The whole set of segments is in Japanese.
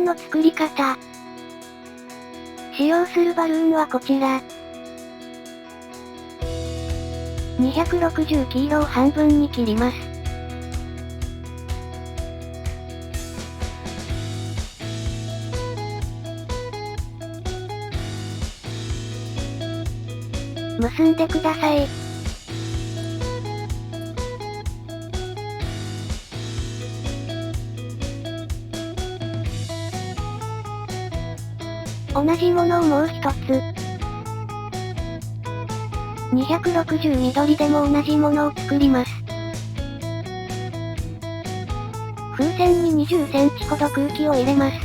の作り方。使用するバルーンはこちら。260黄色を半分に切ります。結んでください。同じものをもう一つ。260緑でも同じものを作ります。風船に20センチほど空気を入れます。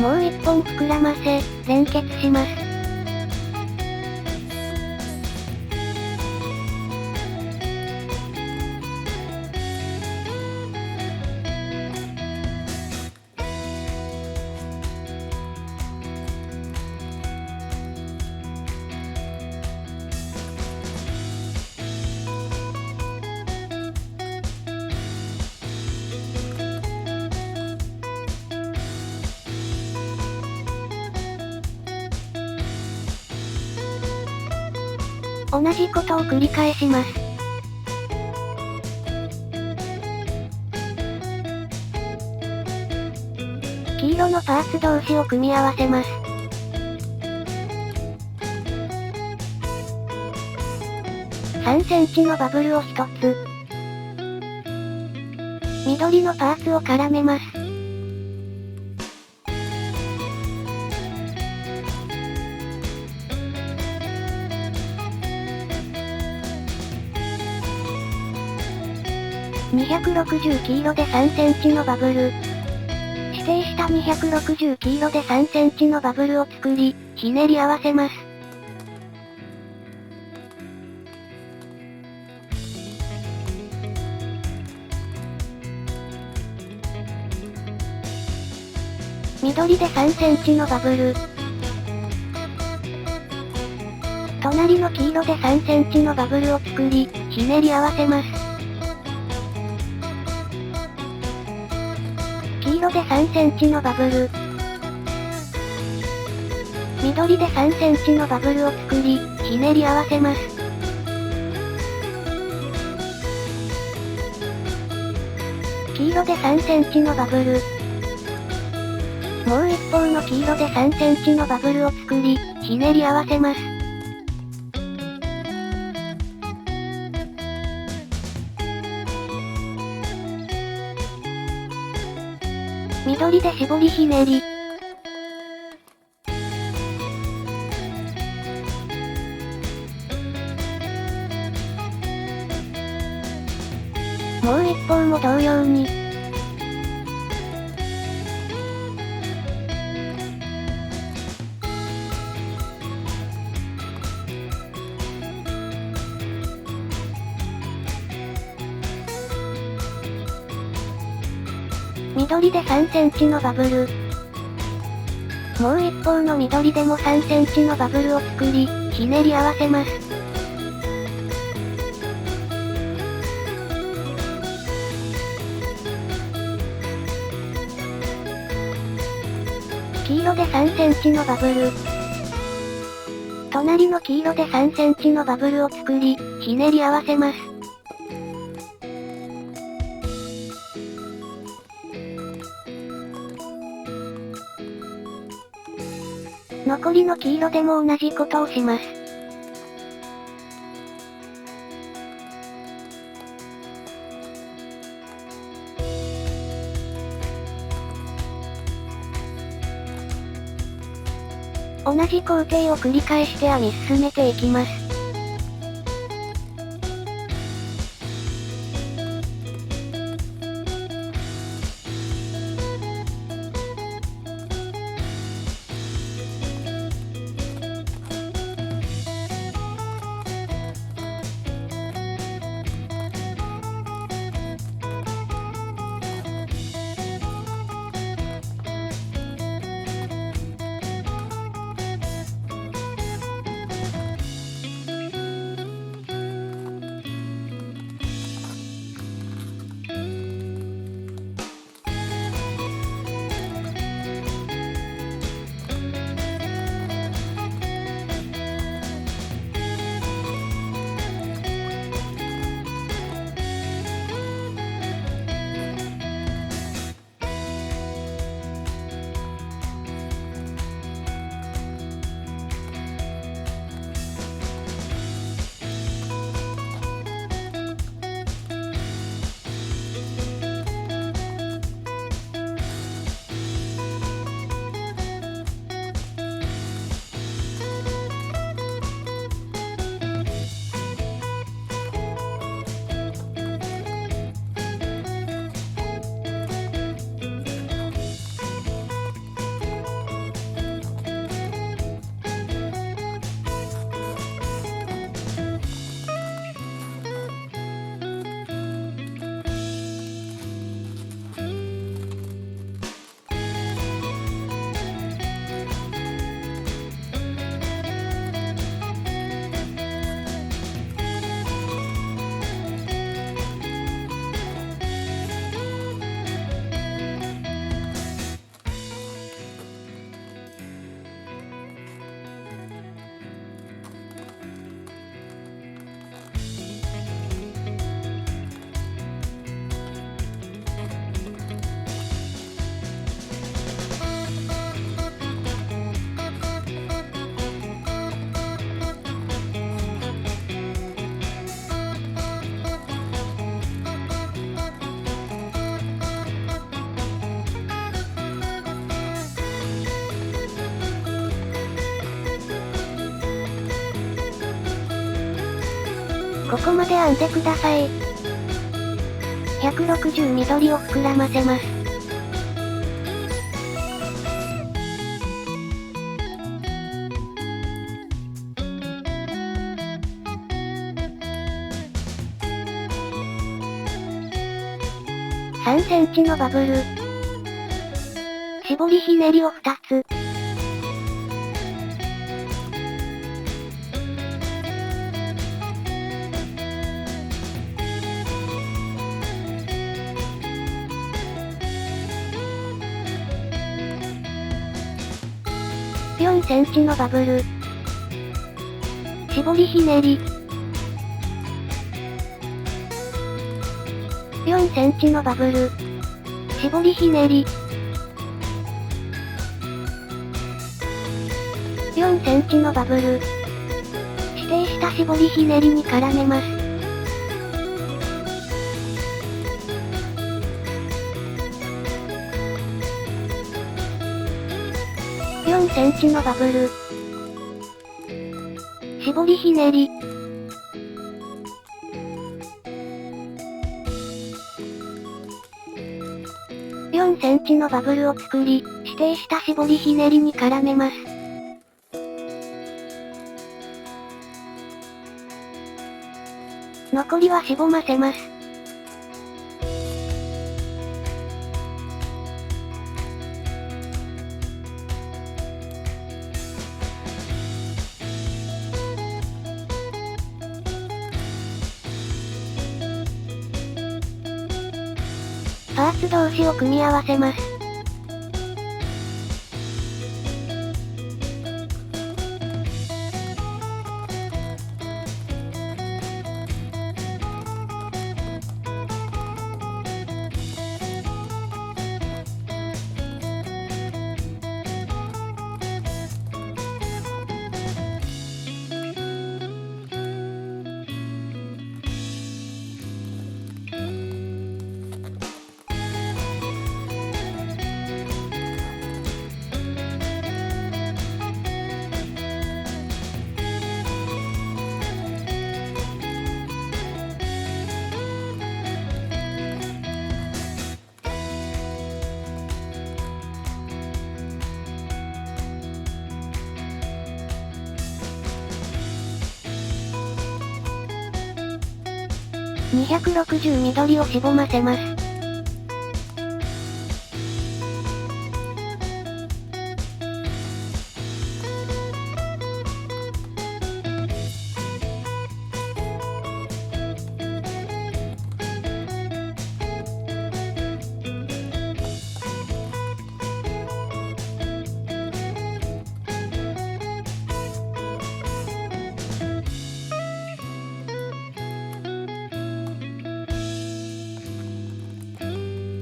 もう一本膨らませ、連結します。同じことを繰り返します。黄色のパーツ同士を組み合わせます。3センチのバブルを1つ。緑のパーツを絡めます。260黄色で3センチのバブル。指定した260黄色で3センチのバブルを作り、ひねり合わせます。緑で3センチのバブル。隣の黄色で3センチのバブルを作り、ひねり合わせます。黄色で3センチのバブル。緑で3センチのバブルを作り、ひねり合わせます。黄色で3センチのバブル。もう一方の黄色で3センチのバブルを作り、ひねり合わせます。緑で絞りひねり。もう一方も同様に。緑で3センチのバブル。もう一方の緑でも3センチのバブルを作り、ひねり合わせます。黄色で3センチのバブル。隣の黄色で3センチのバブルを作り、ひねり合わせます。残りの黄色でも同じことをします。同じ工程を繰り返して編み進めていきます。ここまで編んでください。160緑を膨らませます。3センチのバブル。絞りひねりを2つ。4センチのバブル。絞りひねり。4センチのバブル。絞りひねり。4センチのバブル。指定した絞りひねりに絡めます。4センチのバブル。絞りひねり。4センチのバブルを作り、指定した絞りひねりに絡めます。残りはしぼませます。パーツ同士を組み合わせます。260緑をしぼませます。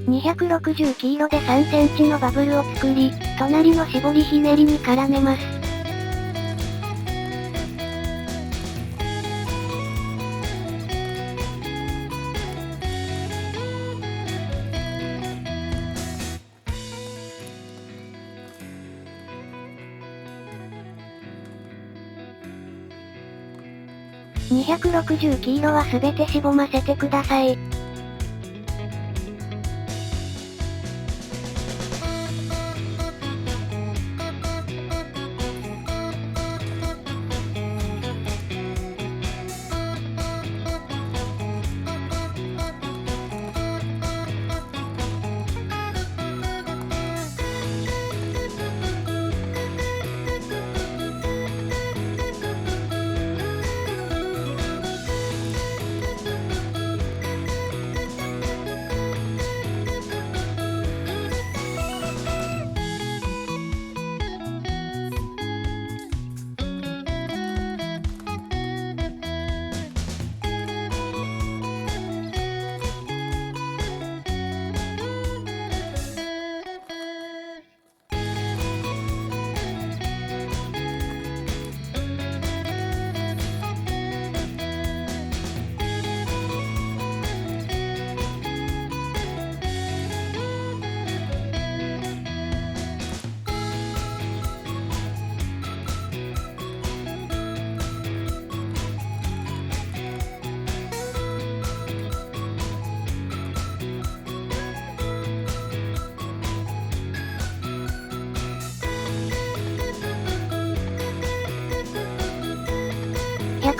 260黄色で3センチのバブルを作り、隣の絞りひねりに絡めます。260黄色はすべてしぼませてください。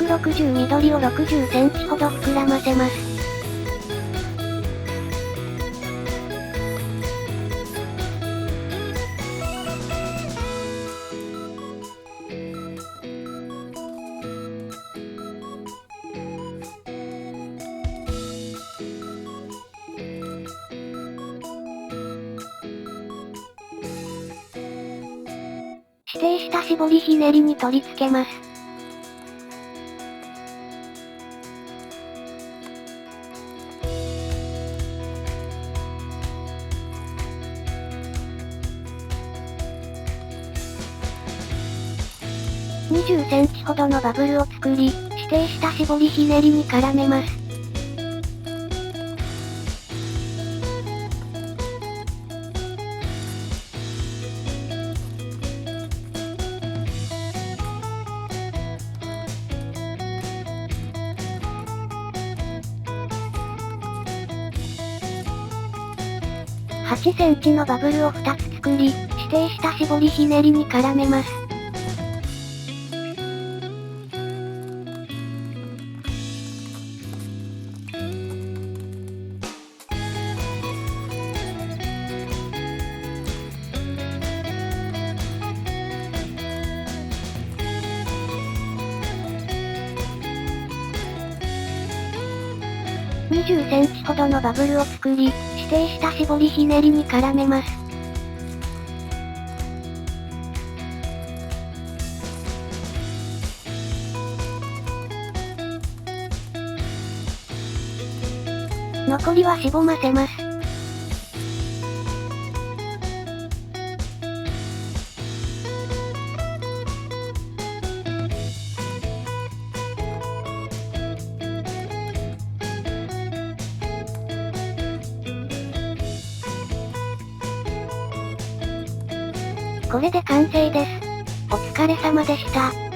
60緑を60センチほど膨らませます。指定した絞りひねりに取り付けます。20センチほどのバブルを作り、指定した絞りひねりに絡めます。8センチのバブルを2つ作り、指定した絞りひねりに絡めます。20センチほどのバブルを作り、指定した絞りひねりに絡めます。残りはしぼませます。これで完成です。お疲れ様でした。